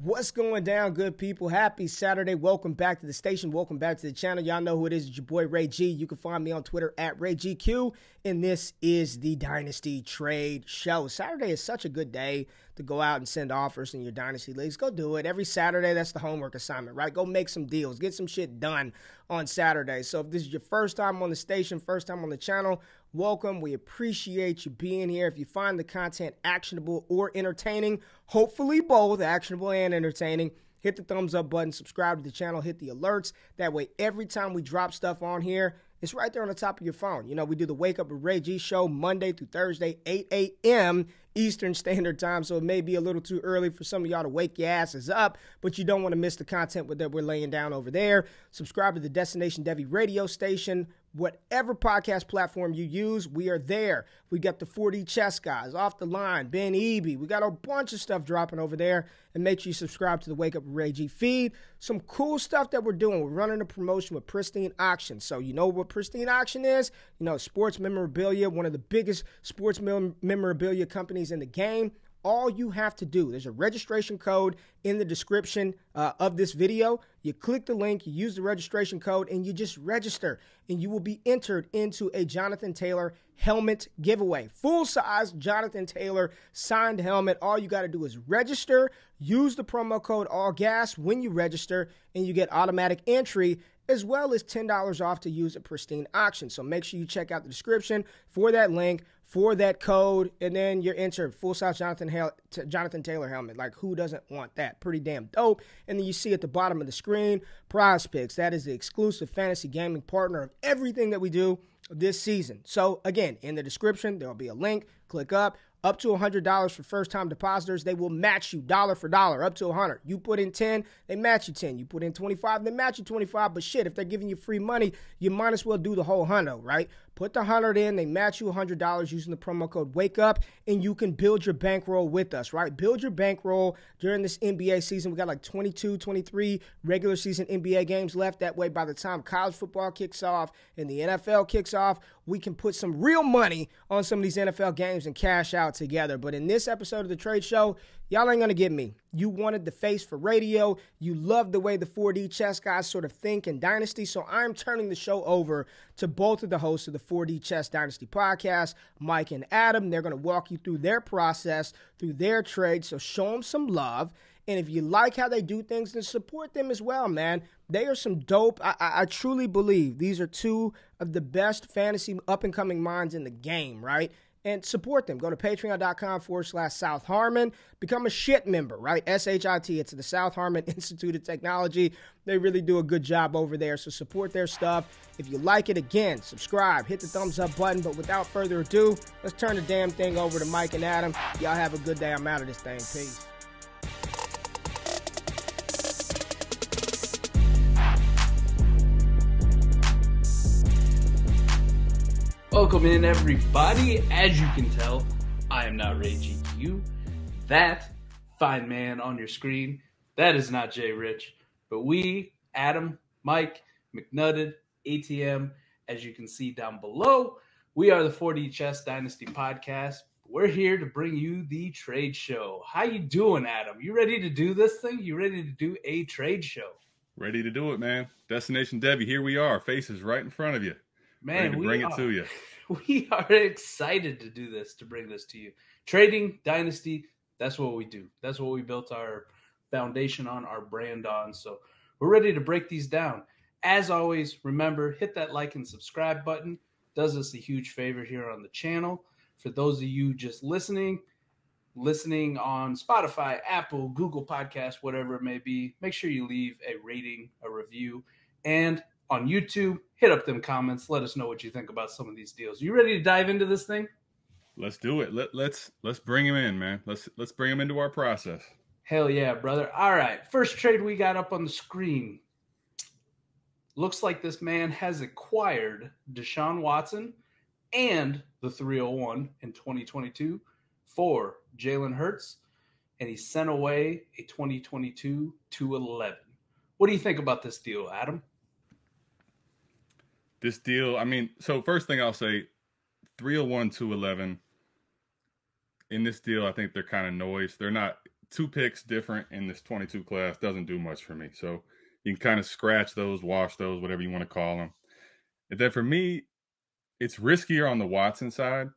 What's going down, good people? Happy Saturday. Welcome back to the station. Welcome back to the channel. Y'all know who it is. It's your boy, Ray G. You can find me on Twitter at RayGQ. And this is the Dynasty Trade Show. Saturday is such a good day to go out and send offers in your Dynasty leagues. Go do it. Every Saturday, that's the homework assignment, right? Go make some deals. Get some shit done on Saturday. So if this is your first time on the station, first time on the channel, welcome. We appreciate you being here. If you find the content actionable or entertaining, hopefully both actionable and entertaining, hit the thumbs up button, subscribe to the channel, hit the alerts. That way, every time we drop stuff on here, it's right there on the top of your phone. You know, we do the Wake Up with Ray G show Monday through Thursday, 8 a.m. Eastern Standard Time, so it may be a little too early for some of y'all to wake your asses up, but you don't want to miss the content that we're laying down over there. Subscribe to the Destination Devy radio station. Whatever podcast platform you use, we are there. We got the 4D Chess Guys, Off the Line, Ben Eby. We got a bunch of stuff dropping over there. And make sure you subscribe to the Wake Up with Ray G feed. Some cool stuff that we're doing. We're running a promotion with Pristine Auction. So you know what Pristine Auction is? You know, sports memorabilia, one of the biggest sports memorabilia companies in the game. All you have to do, there's a registration code in the description of this video. You click the link, you use the registration code, and you just register. And you will be entered into a Jonathan Taylor helmet giveaway. Full-size Jonathan Taylor signed helmet. All you got to do is register, use the promo code ALLGAS when you register, and you get automatic entry, as well as $10 off to use at Pristine Auction. So make sure you check out the description for that link, for that code, and then you're entered. Full-size Jonathan Taylor helmet. Like, who doesn't want that? Pretty damn dope. And then you see at the bottom of the screen, Prize Picks. That is the exclusive fantasy gaming partner of everything that we do this season. So, again, in the description, there will be a link. Click up to $100 for first-time depositors. They will match you dollar for dollar, up to $100. You put in 10, they match you 10. You put in 25, they match you 25. But shit, if they're giving you free money, you might as well do the whole $100, right? Put the $100 in, they match you $100 using the promo code WAKEUP, and you can build your bankroll with us, right? Build your bankroll during this NBA season. We got like 22, 23 regular season NBA games left. That way, by the time college football kicks off and the NFL kicks off, we can put some real money on some of these NFL games and cash out together. But in this episode of the Trade Show, y'all ain't going to get me. You wanted the face for radio. You love the way the 4D Chess Guys sort of think in Dynasty. So I'm turning the show over to both of the hosts of the 4D Chess Dynasty podcast, Mike and Adam. They're going to walk you through their process, through their trade. So show them some love. And if you like how they do things, then support them as well, man. They are some dope. I truly believe these are two of the best fantasy up-and-coming minds in the game, right? And support them. Go to patreon.com/South Harmon. Become a shit member, right? SHIT. It's the South Harmon Institute of Technology. They really do a good job over there, so support their stuff. If you like it, again, subscribe. Hit the thumbs up button. But without further ado, let's turn the damn thing over to Mike and Adam. Y'all have a good day. I'm out of this thing. Peace. Welcome in, everybody. As you can tell, I am not Ray GQ. That fine man on your screen, that is not Jay Rich. But we, Adam, Mike, McNutted, ATM, as you can see down below, we are the 4D Chess Dynasty podcast. We're here to bring you the trade show. How you doing, Adam? You ready to do this thing? You ready to do a trade show? Ready to do it, man. Destination Devy, here we are. Faces right in front of you. Man, ready to bring it to you. We are excited to do this, to bring this to you. Trading, Dynasty, that's what we do. That's what we built our foundation on, our brand on. So we're ready to break these down. As always, remember, hit that like and subscribe button. Does us a huge favor here on the channel. For those of you just listening on Spotify, Apple, Google Podcasts, whatever it may be, make sure you leave a rating, a review, and on YouTube, hit up them comments. Let us know what you think about some of these deals. You ready to dive into this thing? Let's do it. Let's bring him in, man. Let's bring him into our process. Hell yeah, brother. All right, first trade we got up on the screen. Looks like this man has acquired Deshaun Watson and the 301 in 2022 for Jalen Hurts, and he sent away a 2022 211. What do you think about this deal, Adam? This deal, I mean, so first thing I'll say, 301, 211. In this deal, I think they're kind of noise. They're not 2 picks different in this 22 class doesn't do much for me. So you can kind of scratch those, wash those, whatever you want to call them. And then for me, it's riskier on the Watson side,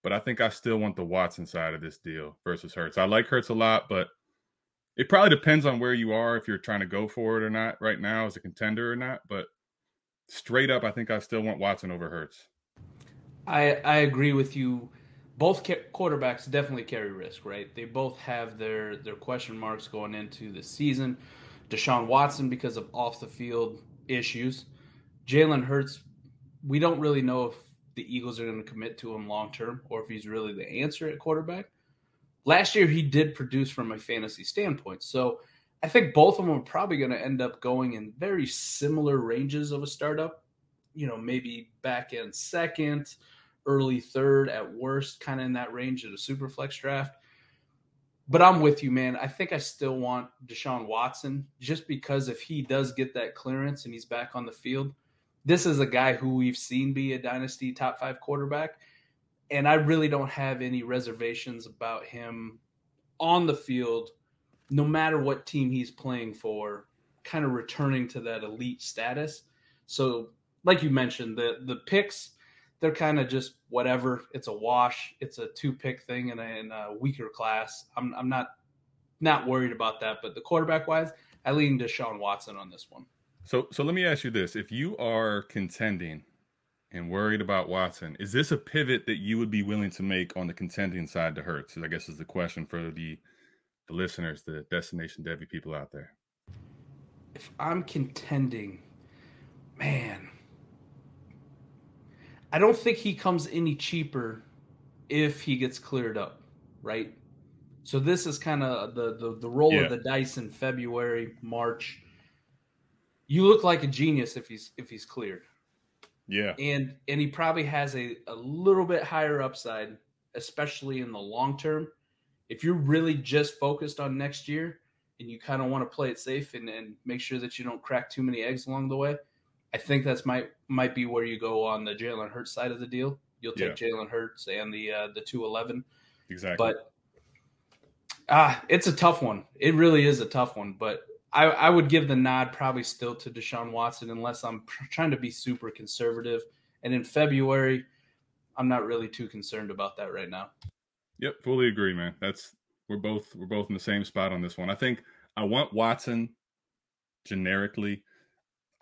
but I think I still want the Watson side of this deal versus Hurts. I like Hurts a lot, but it probably depends on where you are, if you're trying to go for it or not right now as a contender or not. But straight up, I think I still want Watson over Hurts. I agree with you. Both quarterbacks definitely carry risk, right? They both have their question marks going into the season. Deshaun Watson because of off the field issues. Jalen Hurts, we don't really know if the Eagles are going to commit to him long term or if he's really the answer at quarterback. Last year he did produce from a fantasy standpoint, so I think both of them are probably going to end up going in very similar ranges of a startup. Maybe back end second, early third at worst, kind of in that range of the Superflex draft. But I'm with you, man. I think I still want Deshaun Watson just because if he does get that clearance and he's back on the field, this is a guy who we've seen be a dynasty top 5 quarterback. And I really don't have any reservations about him on the field, no matter what team he's playing for, kind of returning to that elite status. So, like you mentioned, the picks, they're kind of just whatever. It's a wash. It's a 2-pick thing in a weaker class. I'm not worried about that. But the quarterback-wise, I lean Deshaun Watson on this one. So let me ask you this. If you are contending and worried about Watson, is this a pivot that you would be willing to make on the contending side to Hurts? I guess is the question for the listeners, the Destination Devy people out there. If I'm contending, man, I don't think he comes any cheaper if he gets cleared up, right? So this is kind of the roll of the dice in February, March. You look like a genius if he's cleared. Yeah. And he probably has a little bit higher upside, especially in the long term. If you're really just focused on next year and you kind of want to play it safe and make sure that you don't crack too many eggs along the way, I think that's might be where you go on the Jalen Hurts side of the deal. You'll take Jalen Hurts and the 211. Exactly. But it's a tough one. It really is a tough one. But I would give the nod probably still to Deshaun Watson unless I'm trying to be super conservative. And in February, I'm not really too concerned about that right now. Yep, fully agree, man. We're both in the same spot on this one. I think I want Watson generically.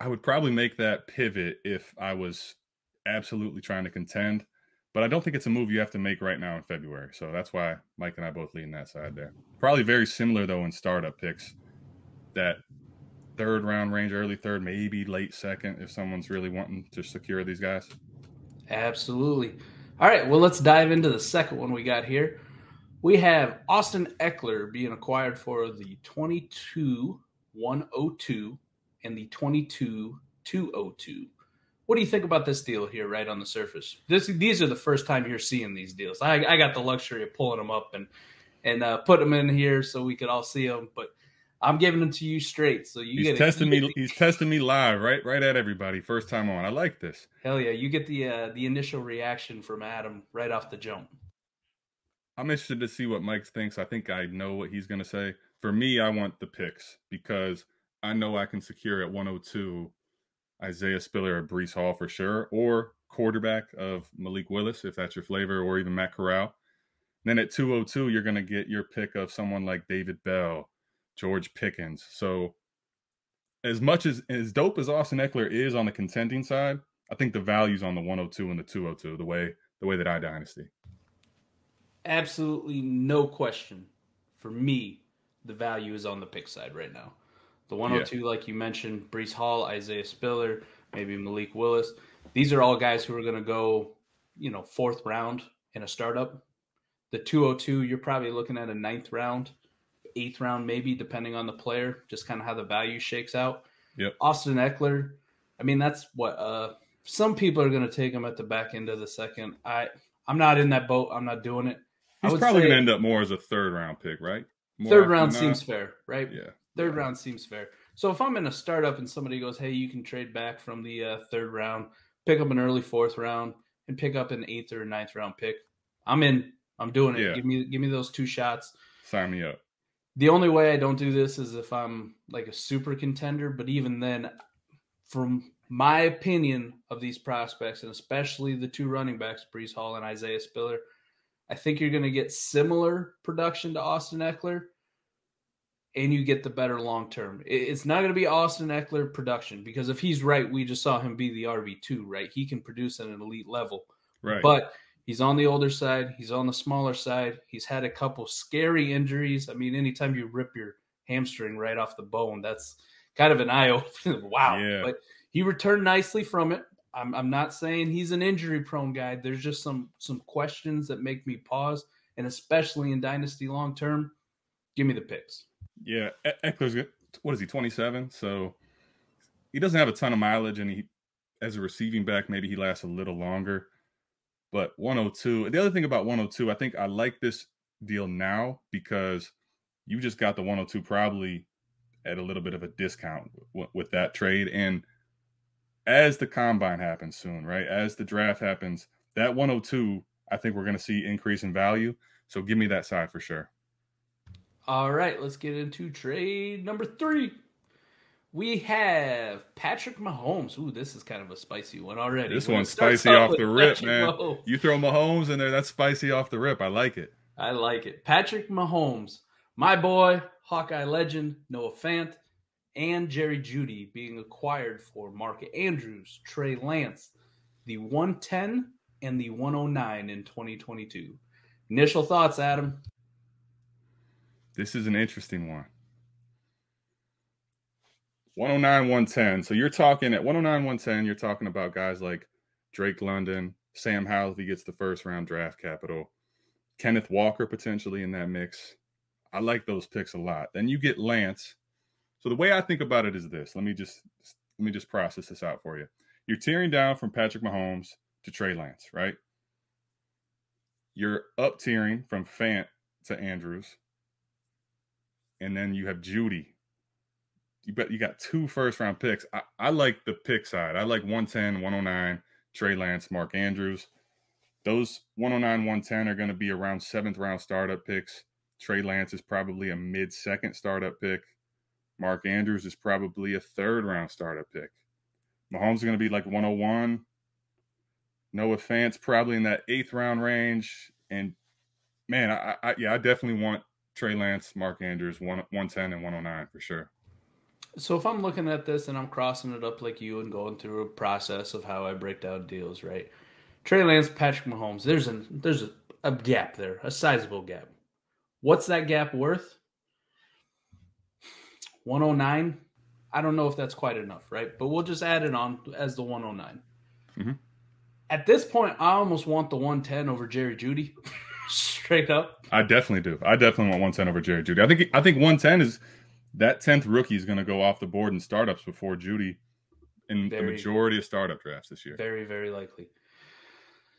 I would probably make that pivot if I was absolutely trying to contend, but I don't think it's a move you have to make right now in February. So that's why Mike and I both lean that side there. Probably very similar though in startup picks. That 3rd round range, early 3rd, maybe late 2nd if someone's really wanting to secure these guys. Absolutely. All right, well, let's dive into the second one we got here. We have Austin Eckler being acquired for the 22-102 and the 22-202. What do you think about this deal here right on the surface? These are the first time you're seeing these deals. I got the luxury of pulling them up and put them in here so we could all see them, but I'm giving them to you straight. So He's testing me live, right at everybody. First time on. I like this. Hell yeah. You get the initial reaction from Adam right off the jump. I'm interested to see what Mike thinks. I think I know what he's going to say. For me, I want the picks because I know I can secure at 102 Isaiah Spiller or Breece Hall for sure, or quarterback of Malik Willis, if that's your flavor, or even Matt Corral. Then at 202, you're going to get your pick of someone like David Bell, George Pickens. So as much as dope as Austin Eckler is on the contending side, I think the value's on the 102 and the 202, the way that I dynasty. Absolutely no question. For me, the value is on the pick side right now. The 102, like you mentioned, Breece Hall, Isaiah Spiller, maybe Malik Willis. These are all guys who are going to go, 4th round in a startup. The 202, you're probably looking at a 9th round, 8th round maybe, depending on the player, just kind of how the value shakes out. Yep. Austin Eckler, I mean, that's what some people are going to take him at the back end of the second. I'm not in that boat. I'm not doing it. He's probably going to end up more as a 3rd round pick, right? More 3rd round seems fair, right? Yeah. 3rd round seems fair. So if I'm in a startup and somebody goes, hey, you can trade back from the 3rd round, pick up an early 4th round, and pick up an 8th or 9th round pick, I'm in. I'm doing it. Yeah. Give me those 2 shots. Sign me up. The only way I don't do this is if I'm like a super contender, but even then, from my opinion of these prospects, and especially the two running backs, Brees Hall and Isaiah Spiller, I think you're going to get similar production to Austin Eckler, and you get the better long term. It's not going to be Austin Eckler production, because if he's right, we just saw him be the RB2, right? He can produce at an elite level. Right. But he's on the older side. He's on the smaller side. He's had a couple scary injuries. I mean, anytime you rip your hamstring right off the bone, that's kind of an eye-opener. Wow. Yeah. But he returned nicely from it. I'm not saying he's an injury-prone guy. There's just some questions that make me pause, and especially in Dynasty long-term, give me the picks. Yeah, Eckler's good. What is he, 27? So he doesn't have a ton of mileage, and he, as a receiving back, maybe he lasts a little longer. But 102, the other thing about 102, I think I like this deal now because you just got the 102 probably at a little bit of a discount with that trade. And as the combine happens soon, right, as the draft happens, that 102, I think we're going to see increase in value. So give me that side for sure. All right, let's get into trade number 3. We have Patrick Mahomes. Ooh, this is kind of a spicy one already. This one's spicy off the rip, man. Mahomes. You throw Mahomes in there, that's spicy off the rip. I like it. I like it. Patrick Mahomes, my boy, Hawkeye legend, Noah Fant, and Jerry Jeudy being acquired for Mark Andrews, Trey Lance, the 110 and the 109 in 2022. Initial thoughts, Adam? This is an interesting one. 109, 110. So you're talking at 109, 110, you're talking about guys like Drake London, Sam Howell if he gets the first round draft capital, Kenneth Walker potentially in that mix. I like those picks a lot. Then you get Lance. So the way I think about it is this. Let me just process this out for you. You're tearing down from Patrick Mahomes to Trey Lance, right? You're up tiering from Fant to Andrews. And then you have Jeudy. You got 2 first-round picks. I like the pick side. I like 110, 109, Trey Lance, Mark Andrews. Those 109, 110 are going to be around 7th-round startup picks. Trey Lance is probably a mid-second startup pick. Mark Andrews is probably a 3rd-round startup pick. Mahomes is going to be like 101. Noah Fant's probably in that 8th-round range. And, man, I definitely want Trey Lance, Mark Andrews, 110 and 109 for sure. So if I'm looking at this and I'm crossing it up like you and going through a process of how I break down deals, right? Trey Lance, Patrick Mahomes, there's a gap there, a sizable gap. What's that gap worth? 109? I don't know if that's quite enough, right? But we'll just add it on as the 109. Mm-hmm. At this point, I almost want the 110 over Jerry Jeudy. Straight up. I definitely do. I definitely want 110 over Jerry Jeudy. I think 110 is that 10th rookie is going to go off the board in startups before Jeudy in the majority of startup drafts this year. Very, very likely.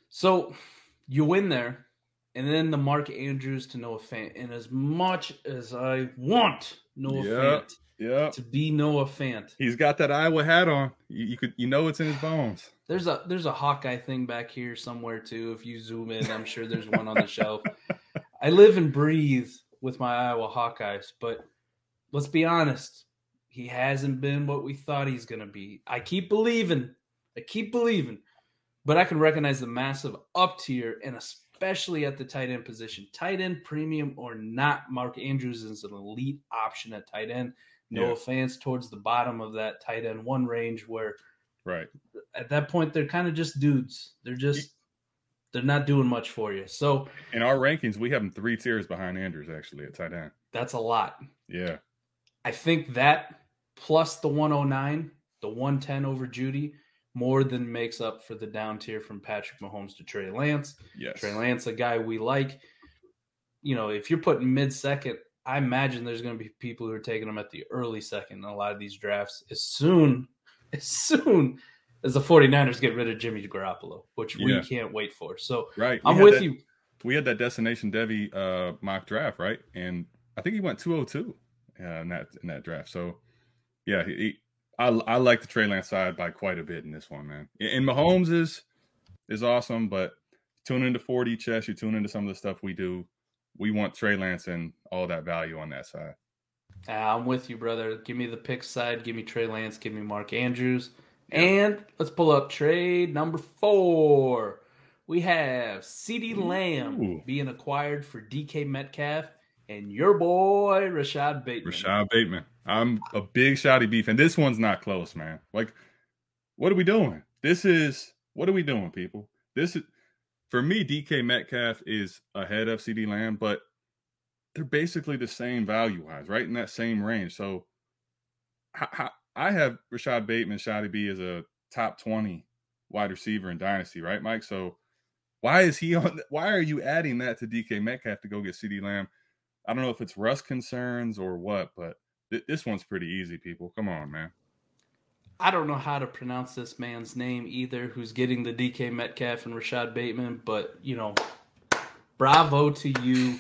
So you win there, and then the Mark Andrews to Noah Fant. And as much as I want Noah Fant to be Noah Fant, he's got that Iowa hat on. You know it's in his bones. There's a Hawkeye thing back here somewhere too. If you zoom in, I'm sure there's one on the shelf. I live and breathe with my Iowa Hawkeyes, but let's be honest, he hasn't been what we thought he's going to be. I keep believing, but I can recognize the massive up tier, and especially at the tight end position. Tight end premium or not, Mark Andrews is an elite option at tight end. Noah Fant's towards the bottom of that tight end 1 range where at that point they're kind of just dudes. They're not doing much for you. So in our rankings, we have them 3 tiers behind Andrews actually at tight end. That's a lot. Yeah. I think that plus the 109, the 110 over Jeudy, more than makes up for the down tier from Patrick Mahomes to Trey Lance. Yes. Trey Lance, a guy we like. You know, if you're putting mid-second, I imagine there's going to be people who are taking him at the early second in a lot of these drafts as soon as the 49ers get rid of Jimmy Garoppolo, which we can't wait for. So I'm with you. We had that Destination Devy mock draft, right? And I think he went 202 in that draft. So, yeah, I like the Trey Lance side by quite a bit in this one, man. And Mahomes is awesome, but tune into 4D chess, you tune into some of the stuff we do. we want Trey Lance and all that value on that side. I'm with you, brother. Give me the pick side. Give me Trey Lance. Give me Mark Andrews. Yep. And let's pull up trade number 4. We have CeeDee Lamb being acquired for DK Metcalf and your boy Rashad Bateman. Rashad Bateman. I'm a big Shotty B fan. This one's not close, man. Like, what are we doing? What are we doing, people? This is, for me, DK Metcalf is ahead of CeeDee Lamb, but they're basically the same value-wise, right in that same range. So I have Rashad Bateman, Shotty B, as a top 20 wide receiver in Dynasty, right, Mike? So why are you adding that to DK Metcalf to go get CeeDee Lamb? I don't know if it's rust concerns or what, but this one's pretty easy, people. Come on, man. I don't know how to pronounce this man's name either, who's getting the DK Metcalf and Rashad Bateman, but, bravo to you.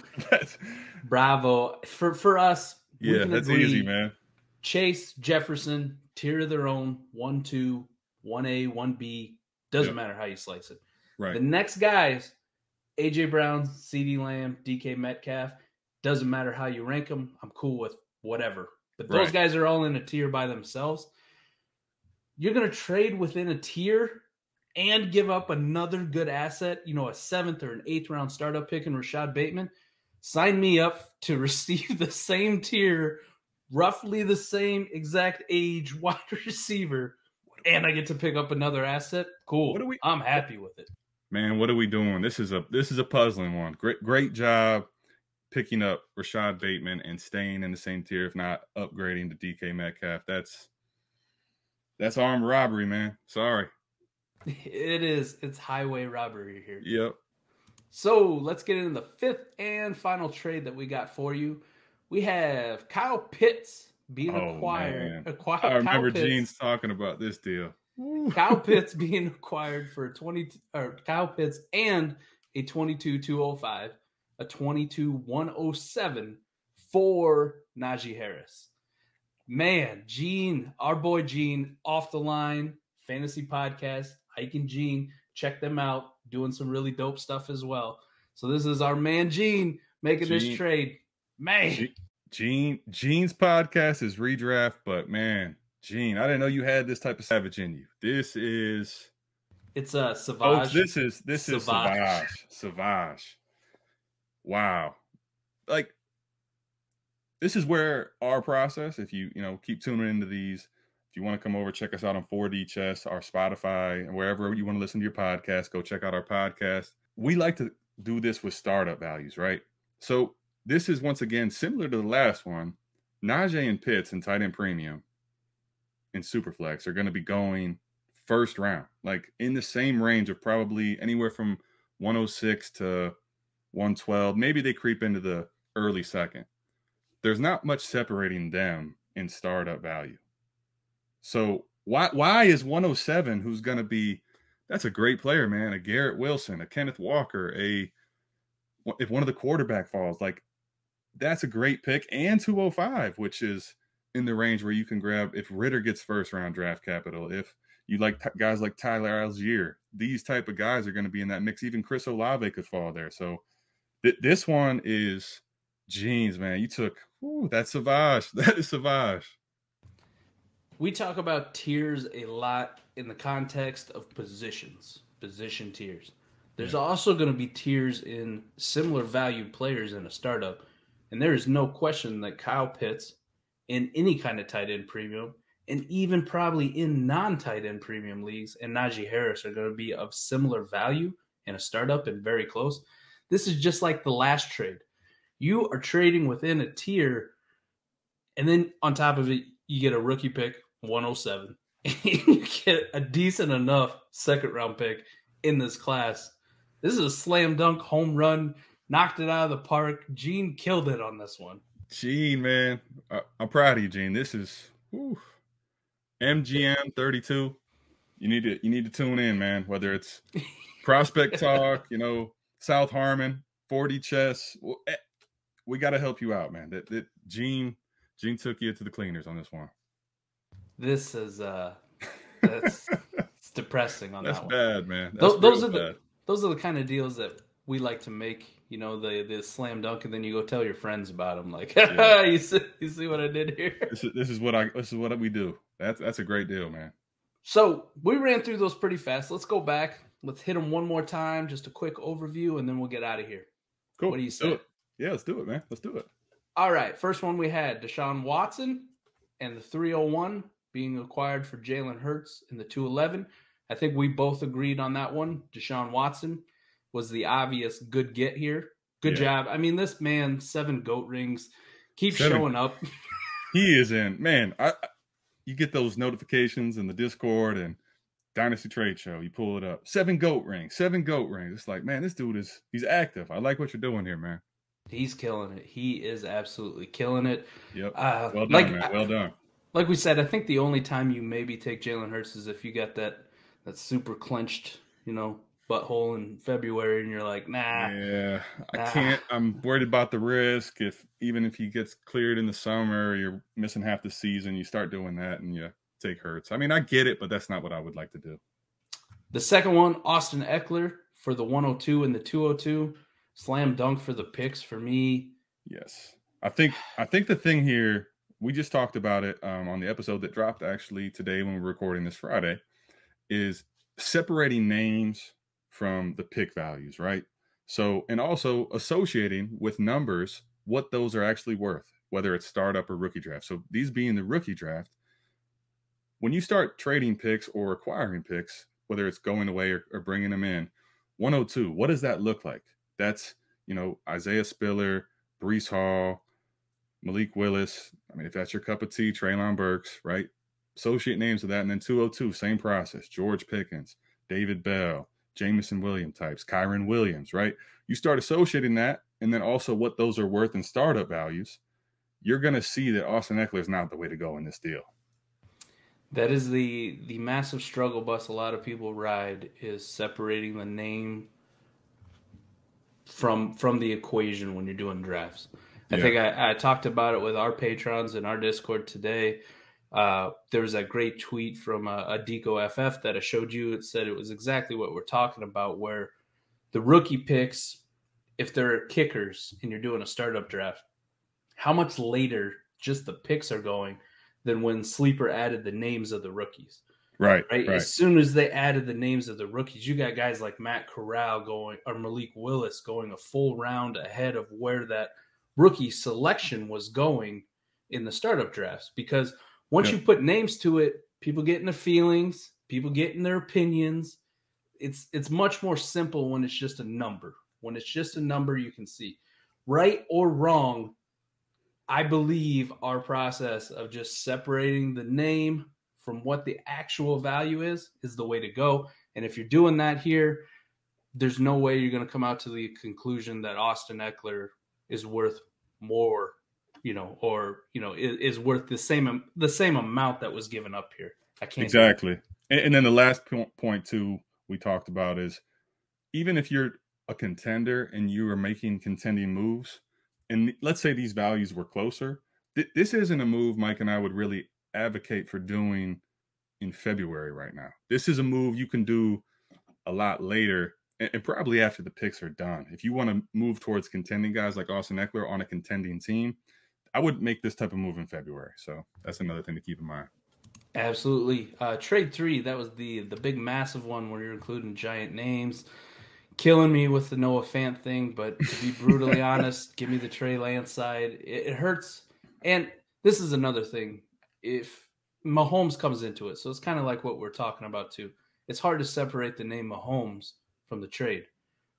Bravo. For us, yeah, that's agree, easy, man. Chase, Jefferson, tier of their own, 1, 2, 1A, 1B. Doesn't matter how you slice it. Right. The next guys, A.J. Brown, CeeDee Lamb, DK Metcalf. Doesn't matter how you rank them. I'm cool with whatever. But those guys are all in a tier by themselves. You're going to trade within a tier and give up another good asset, a 7th or an 8th round startup pick in Rashad Bateman. Sign me up to receive the same tier, roughly the same exact age wide receiver, and I get to pick up another asset. Cool. I'm happy with it. Man, what are we doing? This is a puzzling one. Great job picking up Rashad Bateman and staying in the same tier, if not upgrading to DK Metcalf. That's armed robbery, man. Sorry. It is. It's highway robbery here. Yep. So let's get into the 5th and final trade that we got for you. We have Kyle Pitts being acquired. I remember Gene's talking about this deal. Kyle Pitts being acquired for Kyle Pitts and a 22-205, a 22-107 for Najee Harris. Man, Gene, our boy Gene, Off the Line, fantasy podcast, Ike and Gene, check them out, doing some really dope stuff as well. So this is our man Gene making this trade. Man. Gene's podcast is Redraft, but man, Gene, I didn't know you had this type of savage in you. It's a Savage. Folks, this is Savage. Wow. Like, this is where our process, if you keep tuning into these, if you want to come over, check us out on 4D Chess, our Spotify, and wherever you want to listen to your podcast, go check out our podcast. We like to do this with startup values, right? So this is, once again, similar to the last one. Najee and Pitts in tight end premium in Superflex are going to be going first round, like in the same range of probably anywhere from 106 to 112. Maybe they creep into the early second. There's not much separating them in startup value. So why is 107, who's going to be, that's a great player, man, a Garrett Wilson, a Kenneth Walker, if one of the quarterback falls, like, that's a great pick, and 205, which is in the range where you can grab if Ritter gets first round draft capital, if you like guys like Tyler Algier, these type of guys are going to be in that mix. Even Chris Olave could fall there. So this one is Gene's, man. You took, that's Savage. That is Savage. We talk about tiers a lot in the context of position tiers. There's also going to be tiers in similar valued players in a startup. And there is no question that Kyle Pitts in any kind of tight end premium, and even probably in non-tight end premium leagues, and Najee Harris are going to be of similar value in a startup and very close. This is just like the last trade. You are trading within a tier, and then on top of it, you get a rookie pick, 107. And you get a decent enough second-round pick in this class. This is a slam dunk home run. Knocked it out of the park. Gene killed it on this one. Gene, man. I'm proud of you, Gene. This is MGM 32. You need to tune in, man. Whether it's Prospect Talk, South Harmon, 4D Chess. We got to help you out, man. That Gene took you to the cleaners on this one. This is that's depressing on that's that one. That's bad, man. Those are the kind of deals that we like to make the slam dunk, and then you go tell your friends about them. Like, Yeah. you see what I did here? This is what we do. That's a great deal, man. So we ran through those pretty fast. Let's go back. Let's hit them one more time. Just a quick overview, and then we'll get out of here. Cool. What do you Let's say? do it. Yeah, let's do it, man. Let's do it. All right. First one we had Deshaun Watson and the 301 being acquired for Jalen Hurts in the 211. I think we both agreed on that one. Deshaun Watson was the obvious good get here. Good job. I mean, this man, 7 GOAT rings, keeps showing up. He is in. Man, you get those notifications in the Discord and Dynasty Trade Show. You pull it up. 7 GOAT rings. 7 GOAT rings. It's like, man, this dude he's active. I like what you're doing here, man. He's killing it. He is absolutely killing it. Yep. Well done, man. Well done. Like we said, I think the only time you maybe take Jalen Hurts is if you got that super clenched, butthole in February, and you're like, nah. Yeah, I can't. I'm worried about the risk. Even if he gets cleared in the summer, you're missing half the season. You start doing that, and you take Hurts. I mean, I get it, but that's not what I would like to do. The second one, Austin Eckler for the 102 and the 202. Slam dunk for the picks for me. Yes, I think the thing here, we just talked about it on the episode that dropped actually today when we're recording this Friday, is separating names from the pick values, right? So, and also associating with numbers what those are actually worth, whether it's startup or rookie draft. So these being the rookie draft, when you start trading picks or acquiring picks, whether it's going away or bringing them in, 102, what does that look like? That's, Isaiah Spiller, Breece Hall, Malik Willis. I mean, if that's your cup of tea, Treylon Burks, right? Associate names of that. And then 202, same process. George Pickens, David Bell, Jameson Williams types, Kyron Williams, right? You start associating that, and then also what those are worth in startup values, you're going to see that Austin Eckler is not the way to go in this deal. That is the massive struggle bus a lot of people ride, is separating the name from the equation when you're doing drafts. I think I talked about it with our patrons in our Discord today. There was that great tweet from a Deco FF that I showed you. It said it was exactly what we're talking about, where the rookie picks, if they're kickers and you're doing a startup draft, how much later just the picks are going than when Sleeper added the names of the rookies. Right. As soon as they added the names of the rookies, you got guys like Matt Corral or Malik Willis going a full round ahead of where that rookie selection was going in the startup drafts. Because once you put names to it, people get in their feelings, people get in their opinions. It's much more simple when it's just a number. When it's just a number, you can see. Right or wrong, I believe our process of just separating the name from what the actual value is the way to go. And if you're doing that here, there's no way you're going to come out to the conclusion that Austin Eckler is worth more, is worth the same amount that was given up here. I can't. Exactly. And then the last point too we talked about is, even if you're a contender and you are making contending moves, and let's say these values were closer, this isn't a move Mike and I would really advocate for doing in February right now. This is a move you can do a lot later, and probably after the picks are done. If you want to move towards contending guys like Austin Eckler on a contending team, I would make this type of move in February. So that's another thing to keep in mind. Absolutely. Trade 3, that was the big massive one where you're including giant names. Killing me with the Noah Fant thing, but to be brutally honest, give me the Trey Lance side. It hurts. And this is another thing. If Mahomes comes into it, so it's kind of like what we're talking about too. It's hard to separate the name Mahomes from the trade.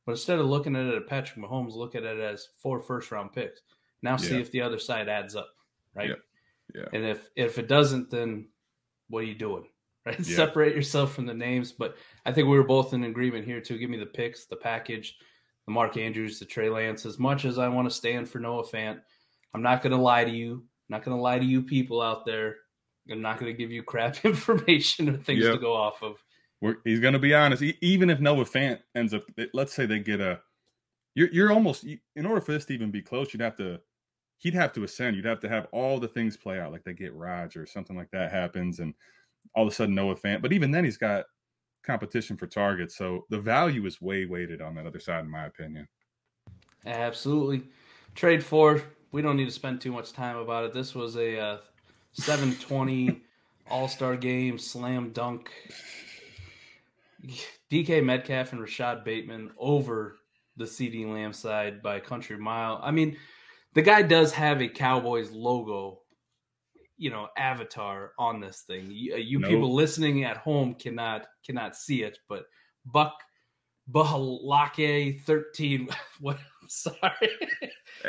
But instead of looking at it as Patrick Mahomes, look at it as 4 first-round picks. Now see if the other side adds up, right? Yeah. And if it doesn't, then what are you doing? Right? Yeah. Separate yourself from the names. But I think we were both in agreement here too. Give me the picks, the package, the Mark Andrews, the Trey Lance. As much as I want to stand for Noah Fant, I'm not going to lie to you. I'm not going to lie to you people out there. I'm not going to give you crap information or things to go off of. He's going to be honest. Even if Noah Fant ends up, let's say they get you're almost, in order for this to even be close, he'd have to ascend. You'd have to have all the things play out, like they get Raj or something like that happens, and all of a sudden Noah Fant. But even then, he's got competition for targets, so the value is way weighted on that other side, in my opinion. Absolutely. Trade 4, we don't need to spend too much time about it. This was a 720 All-Star game, slam dunk. DK Metcalf and Rashad Bateman over the CeeDee Lamb side by a country mile. I mean, the guy does have a Cowboys logo, avatar on this thing. You people listening at home cannot see it, but Buck Bahalake 13. What? I'm sorry.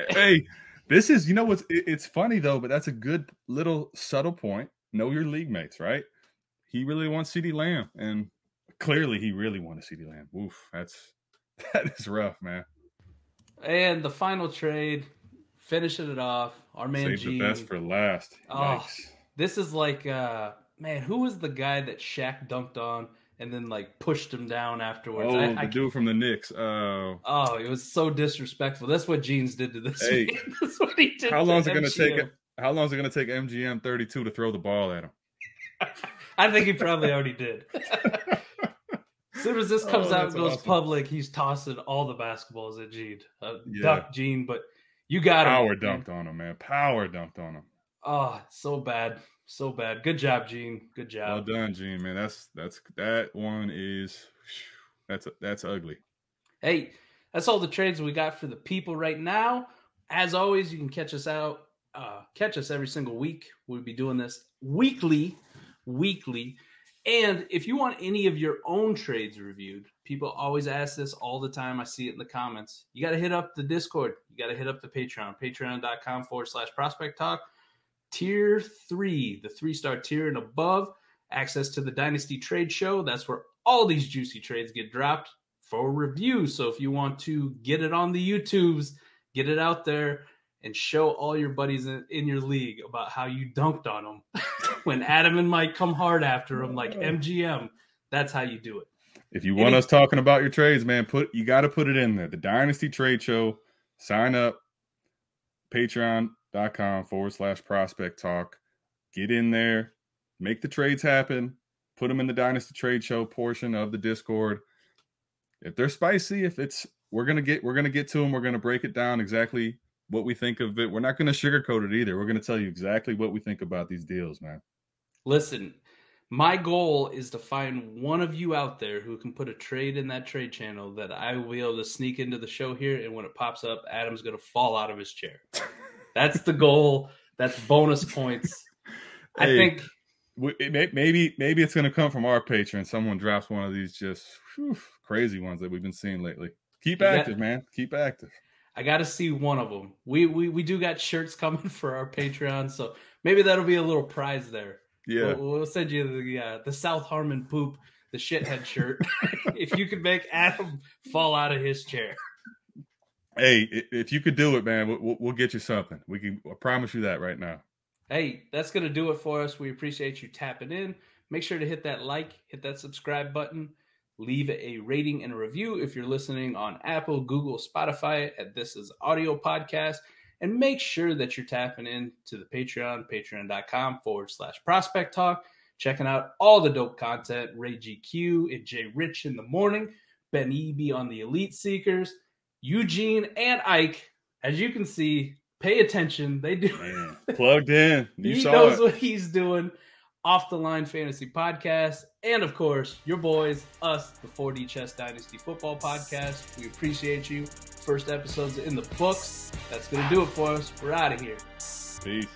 Hey, this is, it's funny though, but that's a good little subtle point. Know your league mates, right? He really wants CeeDee Lamb, and clearly he really wanted CeeDee Lamb. Oof, that is rough, man. And the final trade, finishing it off, our man Save Gene. the best for last. Oh, this is like, man, who was the guy that Shaq dunked on and then like pushed him down afterwards? Oh, the dude from the Knicks. Oh, it was so disrespectful. That's what Jeans did to this. Hey, that's what he did. How long is it going to take MGM 32 to throw the ball at him? I think he probably already did. As soon as this comes out and goes public, he's tossing all the basketballs at Gene. Duck Gene, but you got him. Power dunked on him, man. Power dunked on him. Oh, so bad. So bad. Good job, Gene. Good job. Well done, Gene, man. That one is that's ugly. Hey, that's all the trades we got for the people right now. As always, you can catch us every single week. We'll be doing this weekly. And if you want any of your own trades reviewed, people always ask this all the time. I see it in the comments. You got to hit up the Discord. You got to hit up the Patreon, patreon.com/prospect talk. Tier 3, the 3-star tier and above, access to the Dynasty Trade Show. That's where all these juicy trades get dropped for review. So if you want to get it on the YouTubes, get it out there, and show all your buddies in your league about how you dunked on them when Adam and Mike come hard after him like MGM. That's how you do it. If you want us talking about your trades, man, you got to put it in there. The Dynasty Trade Show. Sign up. Patreon.com/prospect talk. Get in there. Make the trades happen. Put them in the Dynasty Trade Show portion of the Discord. If they're spicy, we're gonna get to them. We're gonna break it down exactly what we think of it. We're not going to sugarcoat it either. We're going to tell you exactly what we think about these deals, man. Listen, my goal is to find one of you out there who can put a trade in that trade channel that I will be able to sneak into the show here. And when it pops up, Adam's going to fall out of his chair. That's the goal. That's bonus points. I think maybe it's going to come from our Patreon. Someone drops one of these just crazy ones that we've been seeing lately. Keep active, man. Keep active. I got to see one of them. We do got shirts coming for our Patreon, so maybe that'll be a little prize there. Yeah, we'll send you the South Harmon poop, the shithead shirt. If you could make Adam fall out of his chair. Hey, if you could do it, man, we'll get you something. I promise you that right now. Hey, that's gonna do it for us. We appreciate you tapping in. Make sure to hit that like, hit that subscribe button. Leave a rating and a review if you're listening on Apple, Google, Spotify at This Is Audio Podcast. And make sure that you're tapping in to the Patreon, patreon.com/prospect talk. Checking out all the dope content. Ray GQ and Jay Rich in the morning. Ben Eby on the Elite Seekers. Eugene and Ike, as you can see, pay attention. They do. Man, plugged in. He knows what he's doing. Off the Line Fantasy Podcast, and of course, your boys, us, the 4D Chess Dynasty Football Podcast. We appreciate you. First episode's in the books. That's going to do it for us. We're out of here. Peace.